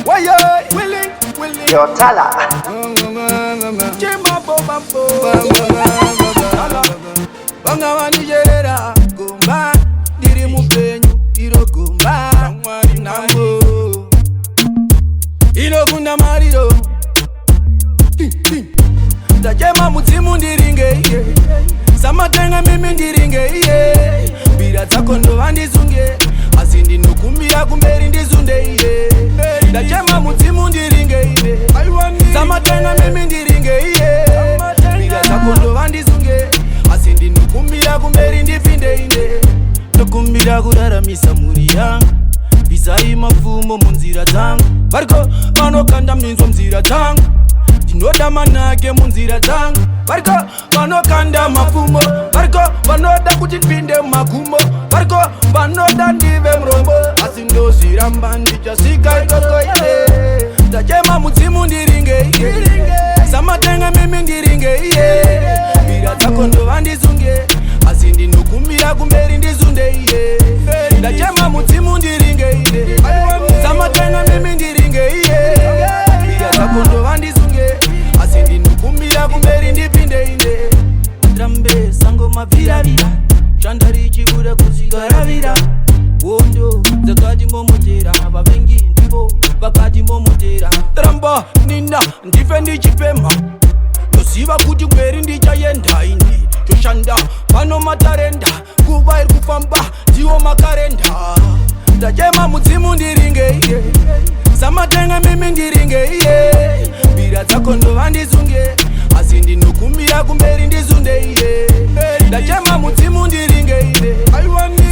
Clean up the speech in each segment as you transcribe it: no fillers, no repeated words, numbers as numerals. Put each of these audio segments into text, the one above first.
Why you willing? Your tala. Chimambo bambo. Banga wani jerera gumba. Diri mupenyu iro gumba. Nambo. Ino kuna mariro. Tajema Mudzimu Ndiringe. Samatenga mimi Ndiringe. Bira zako ndo vandizunge. Asindi nukumbira kumberi ndizunde. Tajema Mudzimu Ndiringe. Samatenga mimi Ndiringe. Bira zako ndo vandizunge. Asindi nukumbira kumberi ndipinde. Nukumbira kuraramisa muri yangu. Bizai mafumo munzira zangu. Bariko vanokanda minzwa mzira zangu. Ndinoda manake munzira zangu. Bariko vanokanda mafumo. Bariko vanoda kuti ndipinde magumo. Bariko vanoda ndive mrombo. Asi ndozviramba ndichasvika ikoko ine. Tajema Mudzimu Ndiringe. Samatenga mimi Ndiringe. Bira dzako ndovandizunge. Asi ndinokumbira kumberi ndizunde. Tajema Mudzimu Ndiringe. Samatenga mimi Ndiringe. Bira dzako ndovandizunge. Asi ndinokumbira kumberi ndipinde. Trambe sango maviravira. Chandari chibure kuzigaravira. Wondo zakati momotera. Vavengi ndivo vakati momotera. Tramba nina ndife ndichipema. Toziva kuti mberi ndichayenda indi. Toshanda pano matarenda. Kuva iri kufamba ndiwo makarenda. Tajema Mudzimu Ndiringe. Samatenga mimi Ndiringe. Bira dzako ndovandizunge. Asi ndinokumbira kumberi ndizunde. Tajema Mudzimu Ndiringe.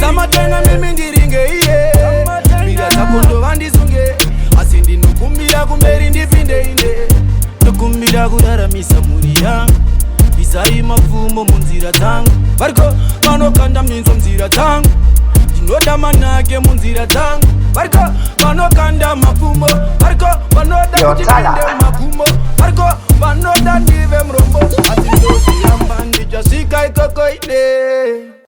Samatenga mimi Ndiringe. Bira dzako ndovandizunge. Asi ndinokumbira kumberi ndipinde. Nokumbira kuraramisa muri yangu. Bizai mafumo munzira zangu. Bariko vanokanda minzwa mzira zangu. Ndinoda manake munzira zangu. Bariko vanokanda mafumo. Bariko vanoda kuti ndipinde magumo. Bariko vanoda ndive mrombo. Asi ndozviramba ndichasvika ikoko ine.